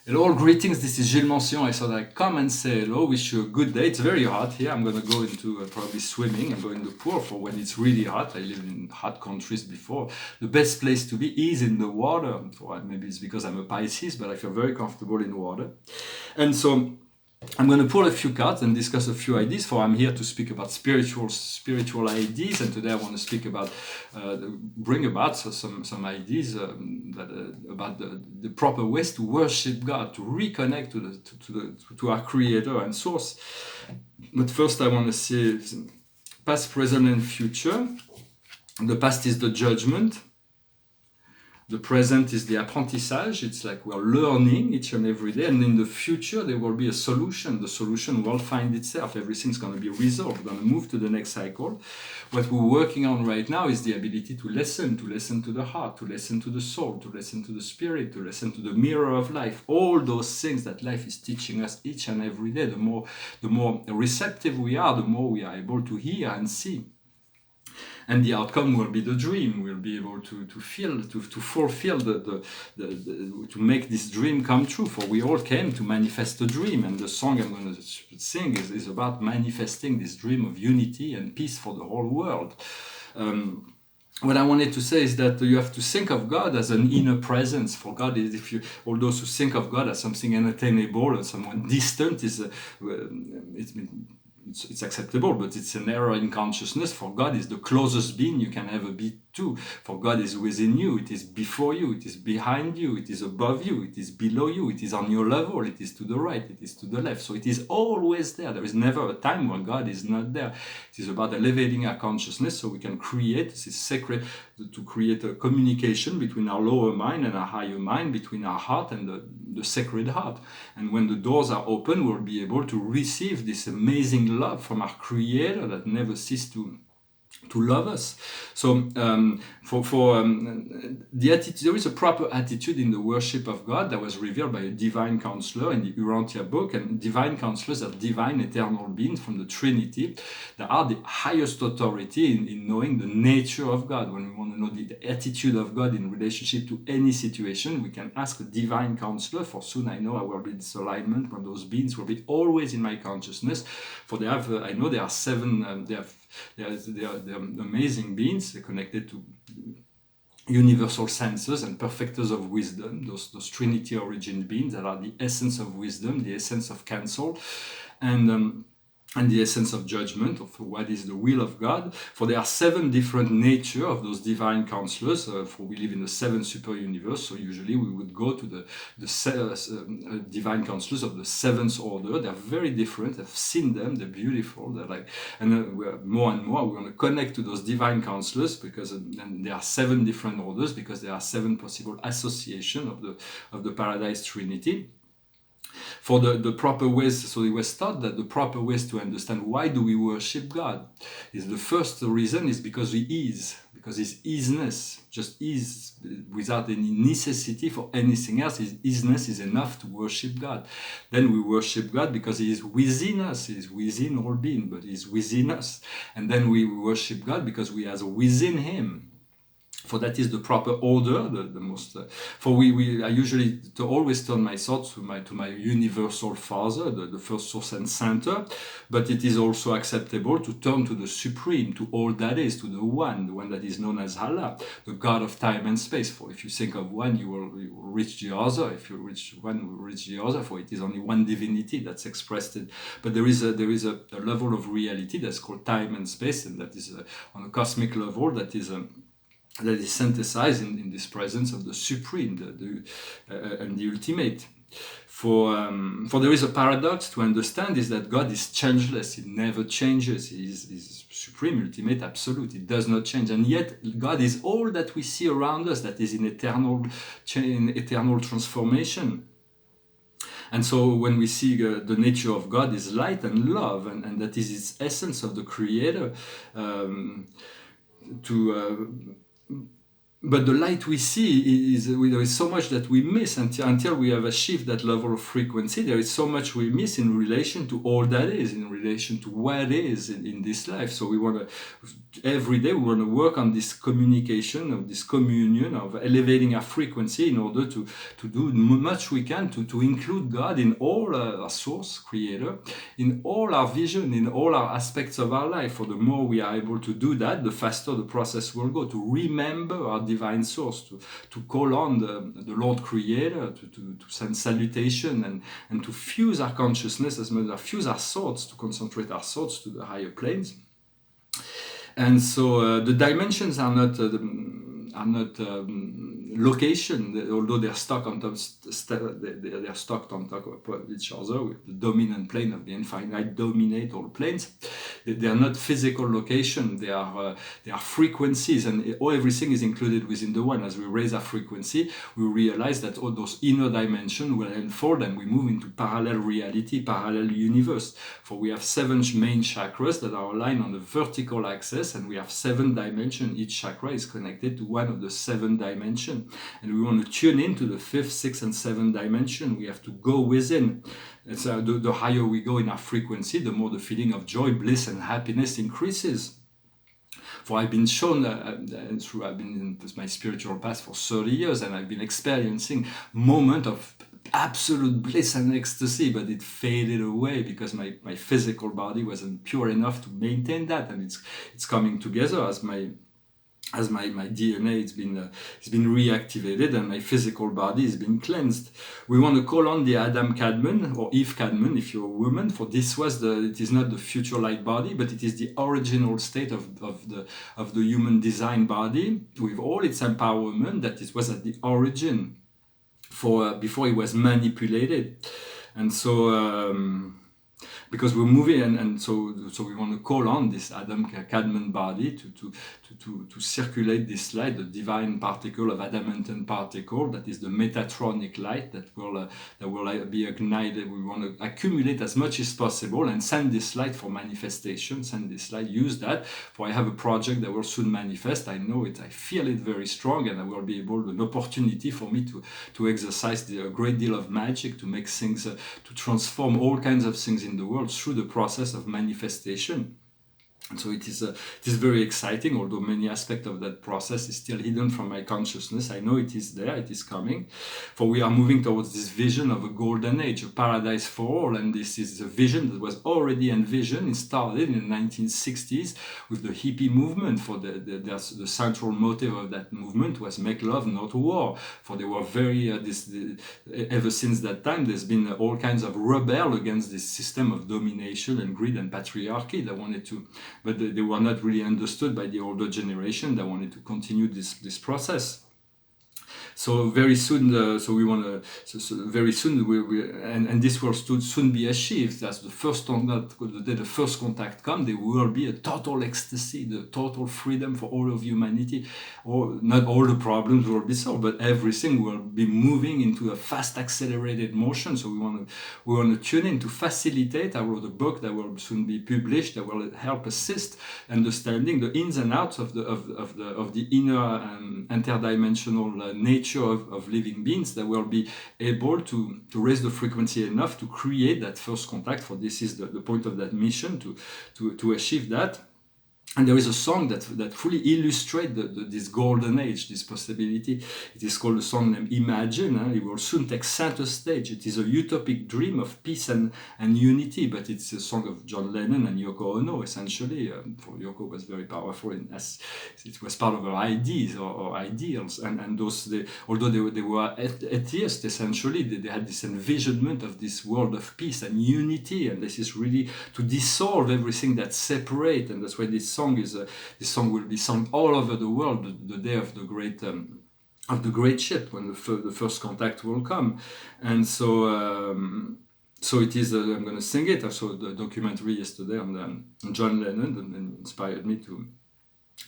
Hello, greetings. This is Gilles Mention. I thought I'd come and say hello. Wish you a good day. It's very hot here. I'm going to go into probably swimming and go in the pool for when it's really hot. I lived in hot countries before. The best place to be is in the water. Maybe it's because I'm a Pisces, but I feel very comfortable in water. And so I'm going to pull a few cards and discuss a few ideas. For I'm here to speak about spiritual ideas, and today I want to speak about bring about some ideas about the proper ways to worship God, to reconnect to our Creator and Source. But first, I want to say past, present, and future. The past is the judgment. The present is the apprentissage. It's like we're learning each and every day. And in the future, there will be a solution. The solution will find itself. Everything's going to be resolved. We're going to move to the next cycle. What we're working on right now is the ability to listen to the heart, to listen to the soul, to listen to the spirit, to listen to the mirror of life. All those things that life is teaching us each and every day. The more receptive we are, the more we are able to hear and see. And the outcome will be the dream. We'll be able to fulfill to make this dream come true. For we all came to manifest a dream, and the song I'm going to sing is about manifesting this dream of unity and peace for the whole world. What I wanted to say is that you have to think of God as an inner presence. For God, all those who think of God as something unattainable or someone distant, it's acceptable, but it's an error in consciousness. For God is the closest being you can ever be to. For God is within you, it is before you, it is behind you, it is above you, it is below you, it is on your level, it is to the right, it is to the left. So it is always there. There is never a time when God is not there. It is about elevating our consciousness so we can create this sacred, to create a communication between our lower mind and our higher mind, between our heart and the sacred heart. And when the doors are open, we'll be able to receive this amazing love from our Creator that never ceases to love us. So the attitude, there is a proper attitude in the worship of God that was revealed by a divine counselor in the Urantia book. And divine counselors are divine eternal beings from the Trinity that are the highest authority in knowing the nature of God. When we want to know the attitude of God in relationship to any situation, we can ask a divine counselor. For soon I know I will be this alignment when those beings will be always in my consciousness. For they have, I know there are seven, they are amazing beings. They're connected to universal senses and perfecters of wisdom, those Trinity origin beings that are the essence of wisdom, the essence of counsel, and the essence of judgment, of what is the will of God. For there are seven different natures of those divine counselors, for we live in the seven super universe, so usually we would go to the divine counselors of the seventh order. They're very different. I've seen them, they're beautiful, they're like, and more and more we're going to connect to those divine counselors, because and there are seven different orders, because there are seven possible associations of the Paradise Trinity. For the proper ways, so it was thought that the proper ways to understand why do we worship God is, the first reason is because He is, because His isness just is, without any necessity for anything else. His isness is enough to worship God. Then we worship God because He is within us. He is within all being, but He is within us. And then we worship God because we are within Him. For that is the proper order, the most. For I usually always turn my thoughts to my universal Father, the first source and center. But it is also acceptable to turn to the Supreme, to all that is, to the one that is known as Allah, the God of time and space. For if you think of one, you will reach the other. If you reach one, you will reach the other. For it is only one divinity that's expressed. But there is a level of reality that's called time and space, and that is on a cosmic level that is synthesized in this presence of the Supreme, and the Ultimate. For there is a paradox to understand, is that God is changeless. He never changes. He is supreme, ultimate, absolute. It does not change. And yet God is all that we see around us, that is in eternal transformation. And so when we see the nature of God is light and love, and that is its essence of the Creator, but the light we see there is so much that we miss until we have achieved that level of frequency. There is so much we miss in relation to all that is, in relation to what is in this life. So we want to, every day we want to work on this communication, of this communion, of elevating our frequency in order to do much we can to include God in all our source, creator, in all our vision, in all our aspects of our life. For the more we are able to do that, the faster the process will go, to remember our divine source, to call on the Lord Creator, to send salutation and to fuse our consciousness as much as fuse our thoughts, to concentrate our thoughts to the higher planes. And so the dimensions are not location, although they're stuck on top, they're stuck on top of each other, with the dominant plane of the infinite dominate all planes. They are not physical location, they are frequencies, and everything is included within the one. As we raise our frequency, we realize that all those inner dimensions will unfold, and we move into parallel reality, parallel universe. For we have 7 main chakras that are aligned on the vertical axis, and we have 7 dimensions. Each chakra is connected to one of the 7 dimensions. And we want to tune into the 5th, 6th, and 7th dimension. We have to go within. It's, the higher we go in our frequency, the more the feeling of joy, bliss, and happiness increases. For I've been shown, I've been in my spiritual path for 30 years, and I've been experiencing moments of absolute bliss and ecstasy, but it faded away because my physical body wasn't pure enough to maintain that, and it's coming together as my DNA it's been reactivated, and my physical body has been cleansed. We want to call on the Adam Kadmon, or Eve Kadmon if you're a woman, for this it is not the future light body, but it is the original state of the human design body, with all its empowerment that it was at the origin before it was manipulated. And so because we're moving, and so we want to call on this Adam Kadmon body to circulate this light, the divine particle of adamantine particle, that is the Metatronic light that will be ignited. We want to accumulate as much as possible and send this light for manifestation, send this light, use that. For I have a project that will soon manifest. I know it, I feel it very strong, and I will be able, an opportunity for me to exercise a great deal of magic, to make things, to transform all kinds of things in the world through the process of manifestation. And so it is very exciting, although many aspects of that process is still hidden from my consciousness. I know it is there, it is coming. For we are moving towards this vision of a golden age, a paradise for all. And this is a vision that was already envisioned and started in the 1960s with the hippie movement. For the central motive of that movement was make love, not war. For they were very, ever since that time, there's been all kinds of rebel against this system of domination and greed and patriarchy that wanted to, but they were not really understood by the older generation that wanted to continue this process. So very soon, we want to. So very soon, and this will soon be achieved. As the first contact, the day the first contact comes, there will be a total ecstasy, the total freedom for all of humanity. Or not all the problems will be solved, but everything will be moving into a fast, accelerated motion. So we want to tune in to facilitate. I wrote a book that will soon be published that will help assist understanding the ins and outs of the inner interdimensional nature of living beings that will be able to raise the frequency enough to create that first contact. For this is the point of that mission, to achieve that. And there is a song that fully illustrates this golden age, this possibility. It is called a song named Imagine. It will soon take center stage. It is a utopic dream of peace and unity, but it's a song of John Lennon and Yoko Ono, essentially. For Yoko was very powerful, as it was part of her ideas or ideals. And those, although they were atheists, essentially, they had this envisionment of this world of peace and unity. And this is really to dissolve everything that separates. And that's why this song will be sung all over the world the day of the great ship, when the first contact will come. And so it is. I'm going to sing it. I saw the documentary yesterday on John Lennon, and inspired me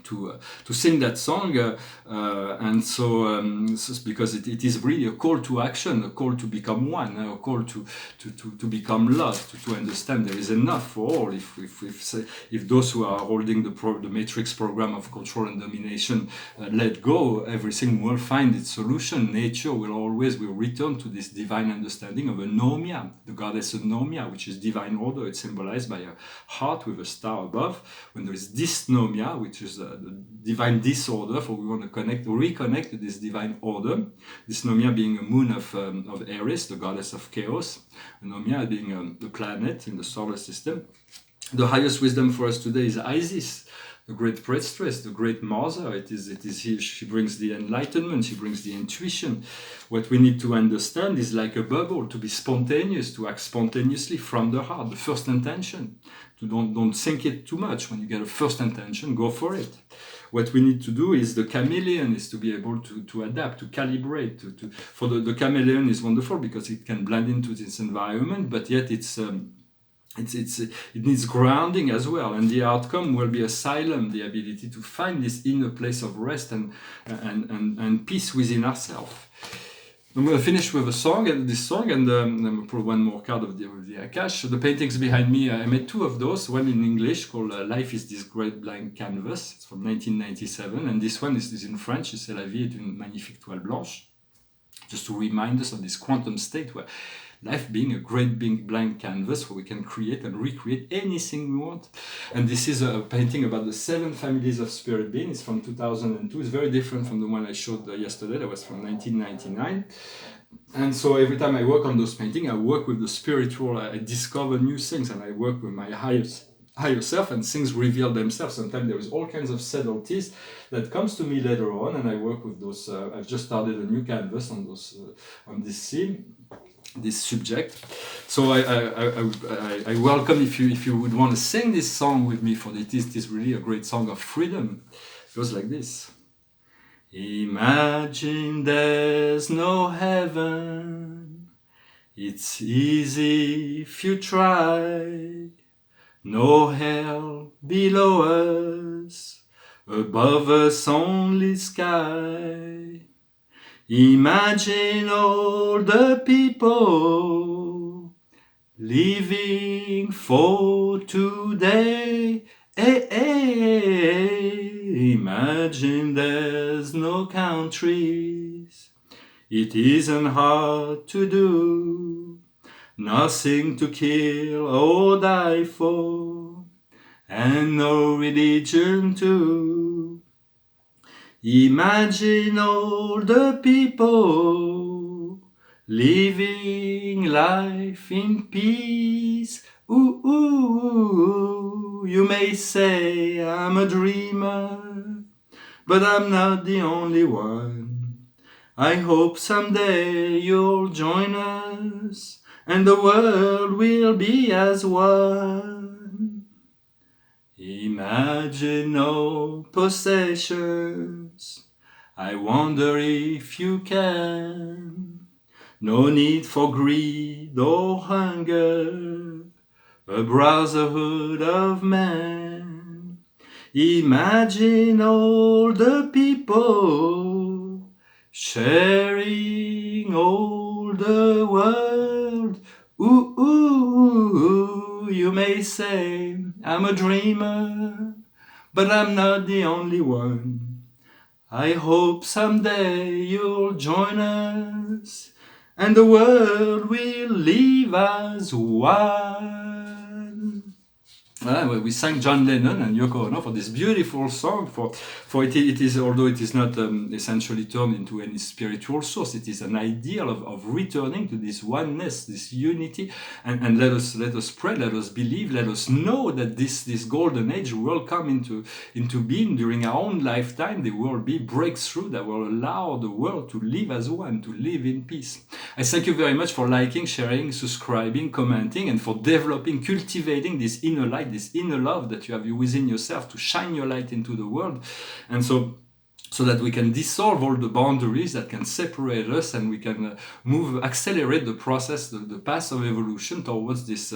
to sing that song, and so because it is really a call to action, a call to become one, a call to become lost, to understand there is enough for all. If those who are holding the matrix program of control and domination let go, everything will find its solution. Nature will return to this divine understanding of Anomia, the goddess Anomia, which is divine order. It's symbolized by a heart with a star above. When there is dysnomia, which is the divine disorder, for we want to reconnect to this divine order. Dysnomia being a moon of Aries, the goddess of chaos. Anomia being the planet in the solar system. The highest wisdom for us today is Isis, the great priestess, the great mother. It is here. She brings the enlightenment. She brings the intuition. What we need to understand is like a bubble, to be spontaneous, to act spontaneously from the heart. The first intention. To don't think it too much. When you get a first intention, go for it. What we need to do is the chameleon, is to be able to adapt, to calibrate. For the chameleon is wonderful because it can blend into this environment, but yet it needs grounding as well, and the outcome will be asylum, the ability to find this inner place of rest and peace within ourselves. I'm going to finish with this song, and I'm going to pull one more card of the Akash. The paintings behind me, I made two of those, one in English called Life is this great blank canvas. It's from 1997, and this one is in French. C'est la vie est une magnifique toile blanche. Just to remind us of this quantum state where life being a great big blank canvas where we can create and recreate anything we want. And this is a painting about the 7 families of spirit beings. It's from 2002. It's very different from the one I showed yesterday. That was from 1999. And so every time I work on those paintings, I work with the spiritual. I discover new things, and I work with my higher self, and things reveal themselves. Sometimes there is all kinds of subtleties that comes to me later on, and I work with those. I've just started a new canvas on on this theme, this subject. So I welcome if you would want to sing this song with me, for it is really a great song of freedom. It goes like this. Imagine there's no heaven. It's easy if you try. No hell below us, above us only sky. Imagine all the people living for today. Imagine there's no countries. It isn't hard to do. Nothing to kill or die for, and no religion too. Imagine all the people living life in peace. Ooh, ooh, ooh. You may say I'm a dreamer, but I'm not the only one. I hope someday you'll join us, and the world will be as one. Imagine no possessions. I wonder if you can. No need for greed or hunger. A brotherhood of man. Imagine all the people sharing all the world. Ooh, ooh, ooh, you may say I'm a dreamer, but I'm not the only one. I hope someday you'll join us, and the world will live as one. We sang John Lennon and Yoko Ono for this beautiful song. For it is, although it is not essentially turned into any spiritual source, it is an ideal of returning to this oneness, this unity, and let us pray, let us believe, let us know that this golden age will come into being during our own lifetime. There will be breakthrough that will allow the world to live as one, to live in peace. I thank you very much for liking, sharing, subscribing, commenting, and for developing, cultivating this inner light, this inner love that you have within yourself to shine your light into the world. And so so that we can dissolve all the boundaries that can separate us, and we can accelerate the process, the path of evolution towards this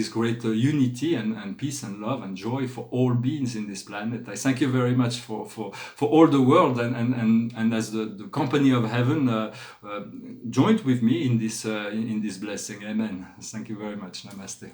great unity and peace and love and joy for all beings in this planet. I thank you very much for all the world, and as the company of heaven joined with me in this blessing. Amen. Thank you very much. Namaste.